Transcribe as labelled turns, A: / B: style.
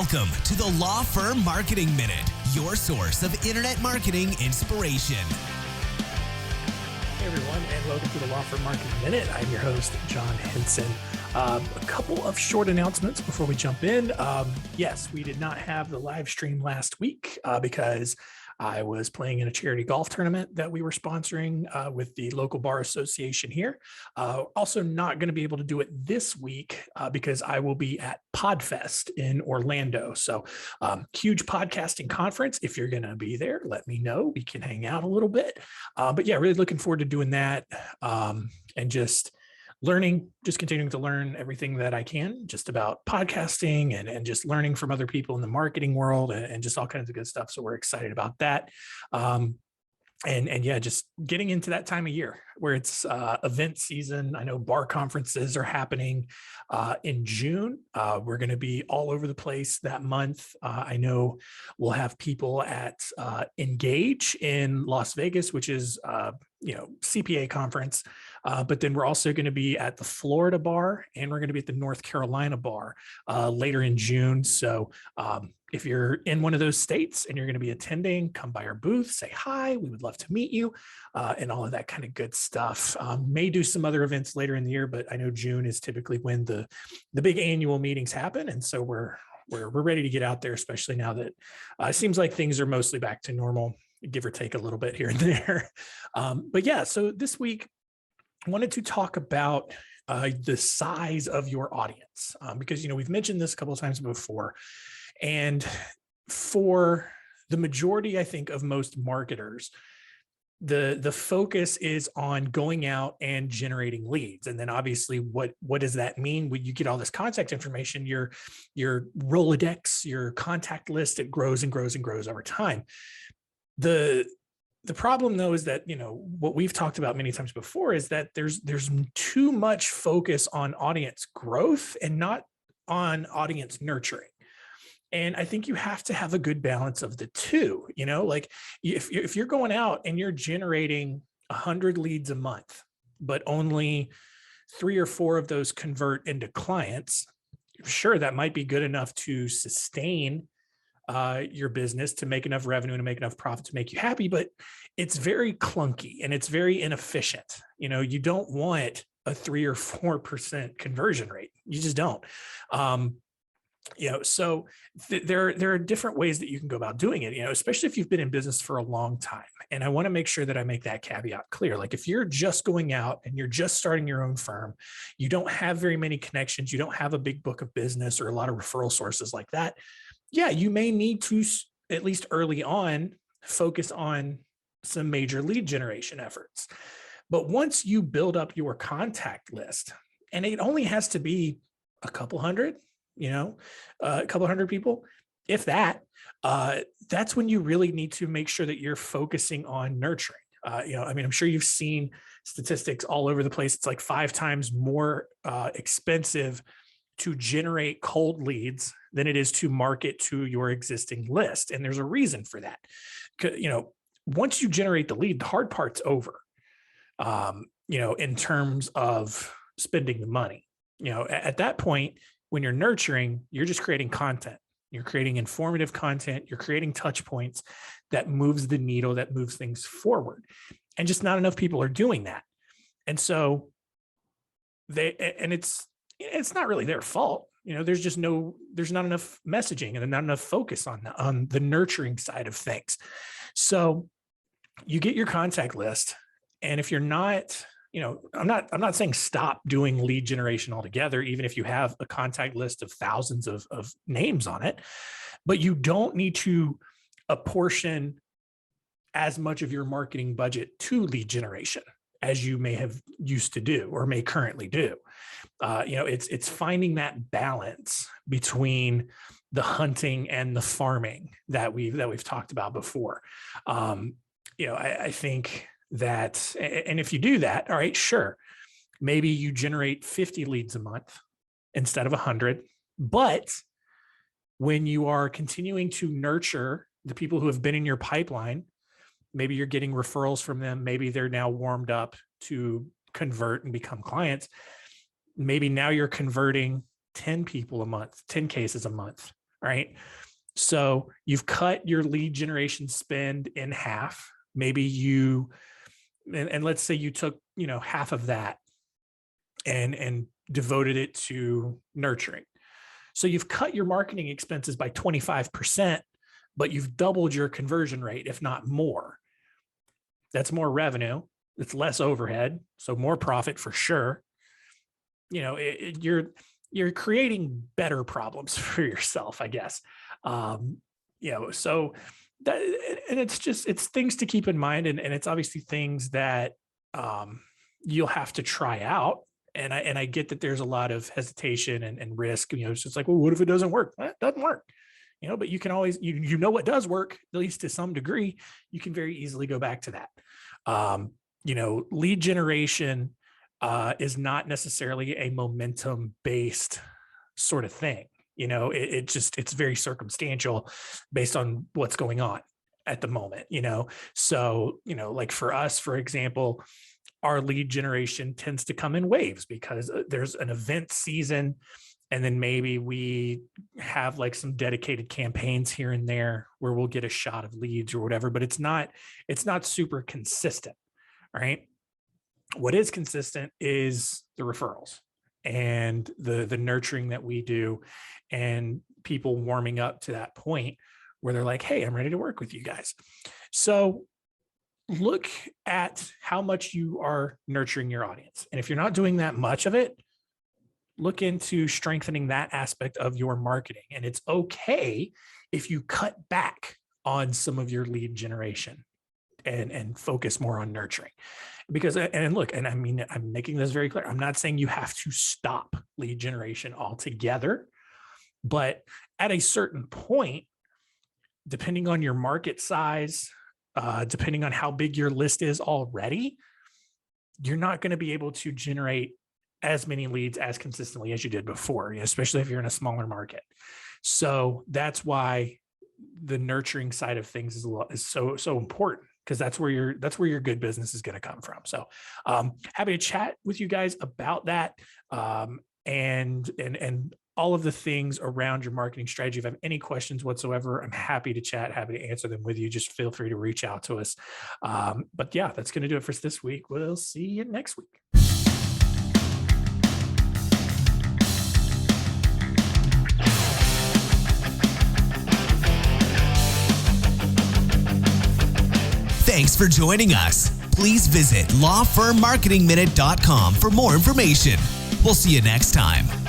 A: Welcome to the Law Firm Marketing Minute, your source of internet marketing inspiration.
B: Hey everyone, and welcome to the Law Firm Marketing Minute. I'm your host, John Henson. A couple of short announcements before we jump in. Yes, we did not have the live stream last week because I was playing in a charity golf tournament that we were sponsoring with the local bar association here. Also not going to be able to do it this week because I will be at PodFest in Orlando. So huge podcasting conference. If you're going to be there, let me know. We can hang out a little bit. But yeah, really looking forward to doing that and just continuing to learn everything that I can just about podcasting and just learning from other people in the marketing world and just all kinds of good stuff. So we're excited about that. And yeah, just getting into that time of year where it's event season. I know bar conferences are happening in June. We're going to be all over the place that month. I know we'll have people at Engage in Las Vegas, which is CPA conference. But then we're also going to be at the Florida bar and we're going to be at the North Carolina bar later in June. So if you're in one of those states and you're going to be attending, come by our booth, say hi. We would love to meet you and all of that kind of good stuff. May do some other events later in the year, but I know June is typically when the big annual meetings happen. And so we're ready to get out there, especially now that it seems like things are mostly back to normal, give or take a little bit here and there. But yeah, so this week I wanted to talk about the size of your audience because, we've mentioned this a couple of times before. And for the majority, I think, of most marketers, the focus is on going out and generating leads. And then obviously, what does that mean? When you get all this contact information, your Rolodex, your contact list, it grows and grows and grows over time. The problem, though, is that, what we've talked about many times before is that there's too much focus on audience growth and not on audience nurturing. And I think you have to have a good balance of the two. Like if you're going out and you're generating 100 leads a month, but only 3 or 4 of those convert into clients, sure, that might be good enough to sustain your business, to make enough revenue and to make enough profit to make you happy, but it's very clunky and it's very inefficient. You don't want a 3 or 4% conversion rate. You just don't. So there are different ways that you can go about doing it, especially if you've been in business for a long time. And I want to make sure that I make that caveat clear. Like if you're just going out and you're just starting your own firm, you don't have very many connections, you don't have a big book of business or a lot of referral sources like that. Yeah, you may need to, at least early on, focus on some major lead generation efforts. But once you build up your contact list, and it only has to be a couple hundred, a couple hundred people, if that, that's when you really need to make sure that you're focusing on nurturing. I'm sure you've seen statistics all over the place. It's like 5 times more expensive to generate cold leads than it is to market to your existing list. And there's a reason for that. Once you generate the lead, the hard part's over, in terms of spending the money. At that point, when you're nurturing, you're just creating content. You're creating informative content. You're creating touch points that moves the needle, that moves things forward. And just not enough people are doing that. And so it's not really their fault. There's not enough messaging and not enough focus on the nurturing side of things. So you get your contact list. And if you're not, I'm not saying stop doing lead generation altogether, even if you have a contact list of thousands of names on it, but you don't need to apportion as much of your marketing budget to lead generation as you may have used to do or may currently do. It's finding that balance between the hunting and the farming that we've talked about before. I think that, and if you do that, all right, sure, maybe you generate 50 leads a month instead of 100, but when you are continuing to nurture the people who have been in your pipeline, maybe you're getting referrals from them, maybe they're now warmed up to convert and become clients. Maybe now you're converting 10 people a month, 10 cases a month, right? So you've cut your lead generation spend in half. Maybe and let's say you took, half of that and devoted it to nurturing. So you've cut your marketing expenses by 25%, but you've doubled your conversion rate, if not more. That's more revenue. It's less overhead. So more profit for sure. You're creating better problems for yourself, I guess. So that, and it's things to keep in mind. And it's obviously things that you'll have to try out. And I get that there's a lot of hesitation and risk. It's just like, well, what if it doesn't work? It doesn't work. But you can always, what does work, at least to some degree. You can very easily go back to that. Lead generation is not necessarily a momentum based sort of thing. It's very circumstantial based on what's going on at the moment, So, like for us, for example, our lead generation tends to come in waves because there's an event season. And then maybe we have like some dedicated campaigns here and there where we'll get a shot of leads or whatever, but it's not super consistent, right? What is consistent is the referrals and the nurturing that we do and people warming up to that point where they're like, hey, I'm ready to work with you guys. So look at how much you are nurturing your audience. And if you're not doing that much of it, look into strengthening that aspect of your marketing. And it's okay if you cut back on some of your lead generation and focus more on nurturing. Because, and look, and I mean, I'm making this very clear. I'm not saying you have to stop lead generation altogether, but at a certain point, depending on your market size, depending on how big your list is already, you're not going to be able to generate as many leads as consistently as you did before, especially if you're in a smaller market. So that's why the nurturing side of things is so important, because that's where your good business is going to come from. So happy to chat with you guys about that and all of the things around your marketing strategy. If you have any questions whatsoever, I'm happy to chat, happy to answer them with you. Just feel free to reach out to us. But yeah, that's going to do it for us this week. We'll see you next week.
A: Thanks for joining us. Please visit lawfirmmarketingminute.com for more information. We'll see you next time.